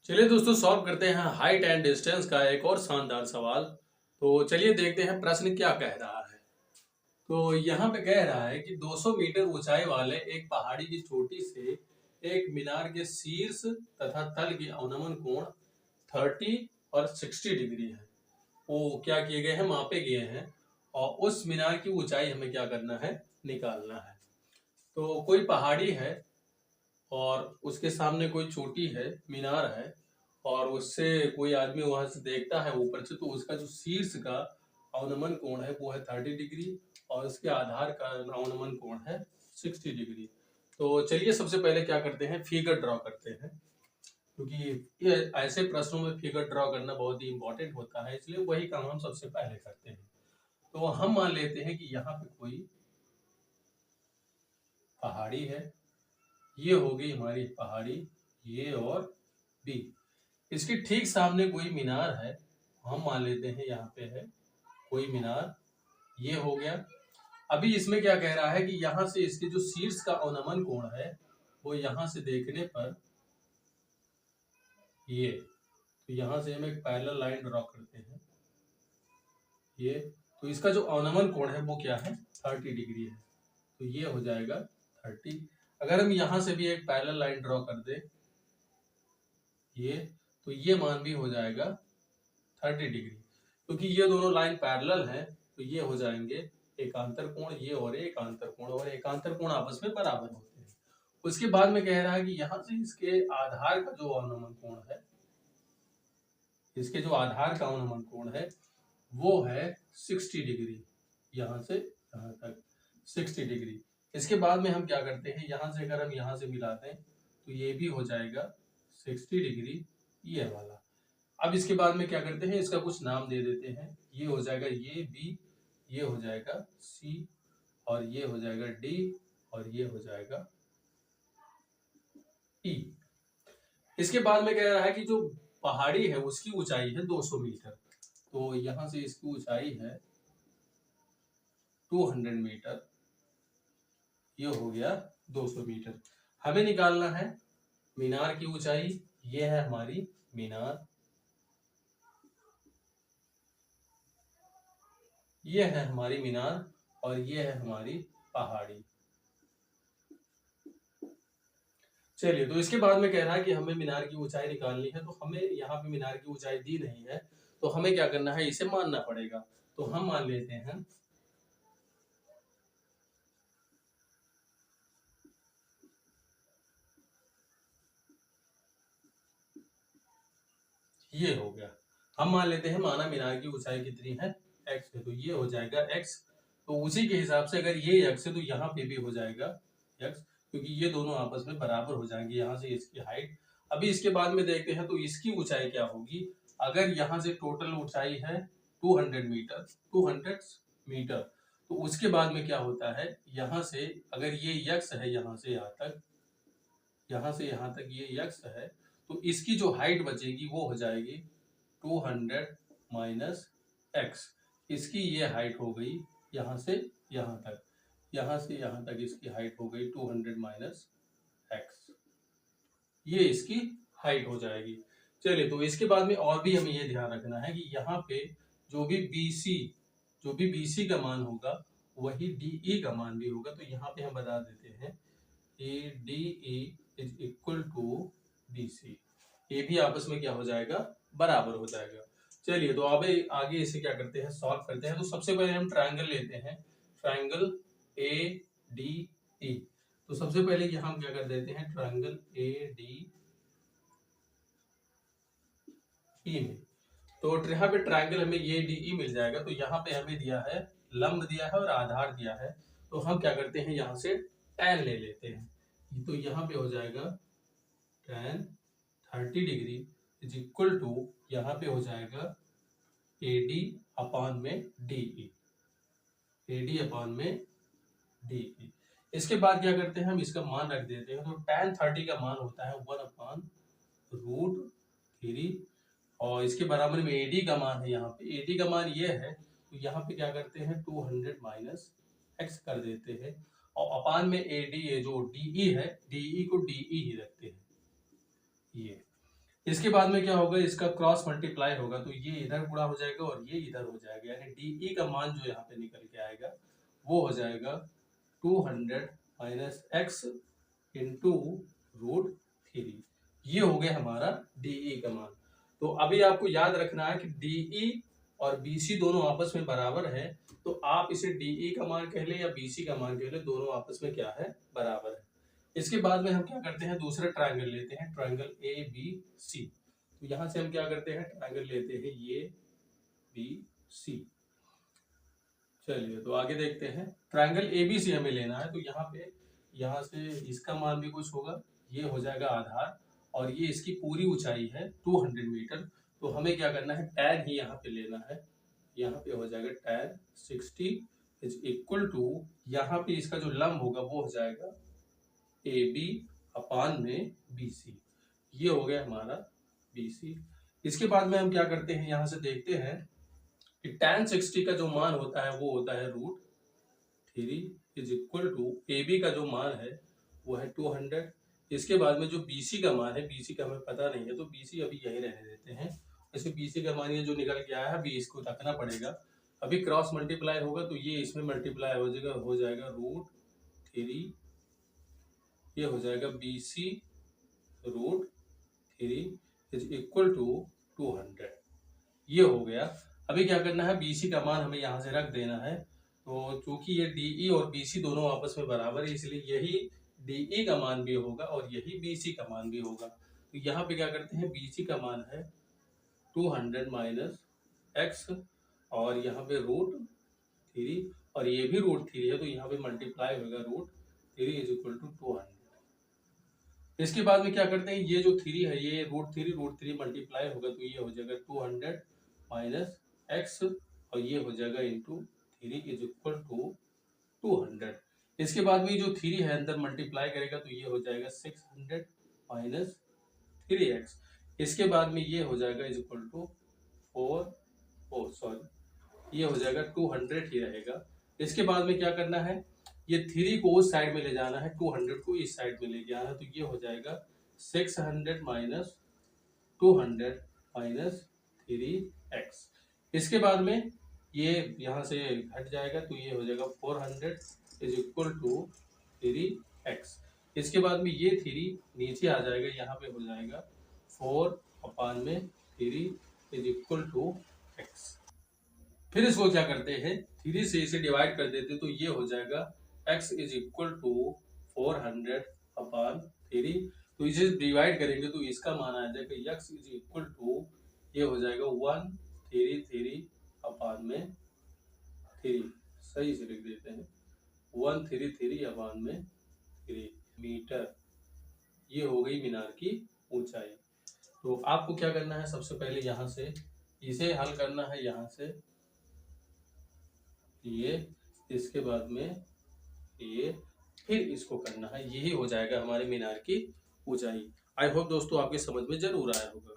चलिए दोस्तों, सॉल्व करते हैं हाइट एंड डिस्टेंस का एक और शानदार सवाल। तो चलिए देखते हैं प्रश्न क्या कह रहा है। तो यहाँ पे कह रहा है कि 200 मीटर ऊंचाई वाले एक पहाड़ी की चोटी से एक मीनार के शीर्ष तथा तल की अवनमन कोण 30 और 60 डिग्री है। वो क्या किए गए हैं, मापे गए हैं, और उस मीनार की ऊंचाई हमें क्या करना है, निकालना है। तो कोई पहाड़ी है और उसके सामने कोई चोटी है, मीनार है, और उससे कोई आदमी वहां से देखता है ऊपर से, तो उसका जो शीर्ष का अवनमन कोण है वो है 30 डिग्री और उसके आधार का अवनमन कोण है 60 डिग्री। तो चलिए सबसे पहले क्या करते हैं, फिगर ड्रॉ करते हैं, क्योंकि ये ऐसे प्रश्नों में फिगर ड्रॉ करना बहुत ही इंपॉर्टेंट होता है, इसलिए वही काम हम सबसे पहले करते हैं। तो हम मान लेते हैं कि यहाँ पे कोई पहाड़ी है, ये हो गई हमारी पहाड़ी, ये और बी। इसके ठीक सामने कोई मीनार है, हम मान लेते हैं यहाँ पे है कोई मीनार, ये हो गया। अभी इसमें क्या कह रहा है कि यहाँ से इसके जो शीर्ष का अवनमन कोण है वो यहाँ से देखने पर ये, तो यहाँ से हम एक पैरेलल लाइन ड्रॉ करते हैं ये, तो इसका जो अवनमन कोण है वो क्या है, 30 डिग्री है, तो ये हो जाएगा 30। अगर हम यहाँ से भी एक पैरेलल लाइन ड्रॉ कर दे ये, तो ये मान भी हो जाएगा 30 डिग्री, क्योंकि ये दोनों लाइन पैरेलल है, तो ये हो जाएंगे एकांतर कोण, ये और एकांतर कोण, और एकांतर कोण आपस में बराबर होते हैं। उसके बाद में कह रहा है कि यहाँ से इसके आधार का जो अवनमन कोण है, इसके जो आधार का अवनमन कोण है वो है 60 डिग्री, यहाँ से यहाँ तक 60 डिग्री। इसके बाद में हम क्या करते हैं, यहाँ से अगर हम यहाँ से मिलाते हैं तो ये भी हो जाएगा 60 डिग्री, ये वाला। अब इसके बाद में क्या करते हैं, इसका कुछ नाम दे देते हैं, ये हो जाएगा ये बी, ये हो जाएगा सी, और ये हो जाएगा डी, और ये हो जाएगा ई। इसके बाद में कह रहा है कि जो पहाड़ी है उसकी ऊंचाई है 200 मीटर, तो यहां से इसकी ऊंचाई है 200 मीटर, ये हो गया 200 मीटर। हमें निकालना है मीनार की ऊंचाई, ये है हमारी मीनार, ये है हमारी मीनार, और ये है हमारी पहाड़ी। चलिए, तो इसके बाद में कह रहा है कि हमें मीनार की ऊंचाई निकालनी है, तो हमें यहाँ पे मीनार की ऊंचाई दी नहीं है, तो हमें क्या करना है, इसे मानना पड़ेगा। तो हम मान लेते हैं ये हो गया, हम मान लेते हैं माना मीनार की ऊंचाई कितनी है, x है, तो ये हो जाएगा x। तो उसी के हिसाब से अगर ये x है तो यहाँ पे भी हो जाएगा x, क्योंकि ये दोनों आपस में बराबर हो जाएंगे, यहाँ से इसकी हाइट। अभी इसके बाद में देखते हैं तो इसकी ऊंचाई क्या होगी। अगर यहाँ से टोटल ऊंचाई है 200 मीटर, 200 मीटर, तो उसके बाद में क्या होता है, यहाँ से अगर ये x है, यहाँ से यहाँ तक, यहाँ से यहाँ तक ये x है, तो इसकी जो हाइट बचेगी वो हो जाएगी 200 माइनस एक्स। इसकी ये हाइट हो गई यहाँ से यहाँ तक, यहाँ से यहाँ तक इसकी हाइट हो गई 200 माइनस एक्स, ये इसकी हाइट हो जाएगी। चलिए, तो इसके बाद में और भी हमें ये ध्यान रखना है कि यहाँ पे जो भी BC का मान होगा वही DE का मान भी होगा। तो यहाँ पे हम बता देते हैं कि DE is equal to BC, ये भी आपस में क्या हो जाएगा, बराबर हो जाएगा। चलिए, तो अब आगे इसे क्या करते हैं, सॉल्व करते हैं। तो सबसे पहले हम ट्रायंगल लेते हैं, ट्रायंगल ADE। तो सबसे पहले यहाँ हम क्या कर देते हैं, ट्रायंगल ADE में, तो यहाँ पे ट्रायंगल हमें ये DE मिल जाएगा। तो यहाँ पे हमें दिया है, लंब दिया है और आधार दिया है, तो हम क्या करते हैं, यहाँ से tan ले लेते हैं। तो यहाँ पे हो जाएगा tan 30 degree is equal to, यहाँ पे हो जाएगा AD अपान में DE, AD अपान में DE। इसके बाद क्या करते हैं, हम इसका मान रख देते हैं। तो tan 30 का मान होता है 1/√3, और इसके बराबर में AD का मान है, यहाँ पे AD का मान ये है, तो यहाँ पे क्या करते हैं 200 माइनस एक्स कर देते हैं, और अपान में AD, ये जो DE है, DE को DE ही रखते हैं ये। इसके बाद में क्या होगा, इसका क्रॉस मल्टीप्लाई होगा तो ये इधर गुणा हो जाएगा और ये इधर हो जाएगा, यानी डी का मान जो यहाँ पे निकल के आएगा वो हो जाएगा 200 माइनस एक्स इंटू √3। ये हो गया हमारा डी का मान। तो अभी आपको याद रखना है कि डी और बीसी दोनों आपस में बराबर है, तो आप इसे डी का मान कह ले या बीसी का मान कह ले, दोनों आपस में क्या है, बराबर है। इसके बाद में हम क्या करते हैं, दूसरा ट्रायंगल लेते हैं, ट्रायंगल ए बी सी। तो यहां से हम क्या करते हैं, ट्रायंगल लेते हैं ये बी सी। चलिए तो आगे देखते हैं, ट्रायंगल ए बी सी हमें लेना है। तो यहाँ से इसका मान भी कुछ होगा, ये हो जाएगा आधार, और ये इसकी पूरी ऊंचाई है 200 मीटर। तो हमें क्या करना है, tan ही यहाँ पे लेना है। यहाँ पे हो जाएगा tan 60 इज इक्वल टू, यहाँ पे इसका जो लंब होगा वो हो जाएगा ए बी अपान में बी सी। ये हो गया हमारा बी सी। इसके बाद में हम क्या करते हैं, यहाँ से देखते हैं कि tan 60 का जो मान होता है वो होता है √3 is equal to, A B का जो मान है वो है 200। इसके बाद में जो बीसी का मान है, बीसी का हमें पता नहीं है तो बीसी अभी यही रहने देते हैं। ऐसे बीसी का मान ये जो निकल के आया है अभी इसको रखना पड़ेगा। अभी क्रॉस मल्टीप्लाई होगा तो ये इसमें मल्टीप्लाई हो जाएगा √3, ये हो जाएगा बीसी √3 इज इक्वल टू 200। ये हो गया। अभी क्या करना है, बीसी का मान हमें यहाँ से रख देना है। तो चूंकि ये डीई और बीसी दोनों आपस में बराबर है, इसलिए यही डीई का मान भी होगा और यही बीसी का मान भी होगा। तो यहाँ पे क्या करते हैं, बीसी का मान है 200 माइनस एक्स, और यहाँ पे √3, और ये भी √3 है तो यहाँ पे मल्टीप्लाई होगा √3 इज इक्वल टू 200। इसके बाद में क्या करते हैं, ये जो 3 है ये √3 मल्टीप्लाई होगा तो ये हो जाएगा 200 माइनस एक्स, और ये हो जाएगा इंटू 3 इज इक्वल टू 200। इसके बाद में जो 3 है अंदर मल्टीप्लाई करेगा तो ये हो जाएगा 600 माइनस 3x। इसके बाद में ये हो जाएगा इज इक्वल टू 4, ये हो जाएगा 200 ही रहेगा। इसके बाद में क्या करना है, ये 3 को उस साइड में ले जाना है, 200 को इस साइड में लेके आना है। तो ये हो जाएगा 600 माइनस 200 माइनस 3x। इसके बाद में ये यहाँ से घट जाएगा तो ये हो जाएगा 400 इज इक्वल टू 3x। इसके बाद में ये 3 नीचे आ जाएगा, यहाँ पे हो जाएगा 4/3 इज इक्वल टू x। फिर इसको क्या करते हैं, 3 से इसे डिवाइड कर देते हैं तो ये हो जाएगा x इज इक्वल टू 400/3। तो इसे डिवाइड करेंगे तो इसका मान आ जाएगा x इज इक्वल टू, ये हो जाएगा 133/3। सही से लिख देते हैं 133/3 मीटर। ये हो गई मीनार की ऊंचाई। तो आपको क्या करना है, सबसे पहले यहाँ से इसे हल करना है, यहाँ से ये, इसके बाद में ये, फिर इसको करना है, यही हो जाएगा हमारे मीनार की ऊंचाई। आई होप दोस्तों आपके समझ में जरूर आया होगा।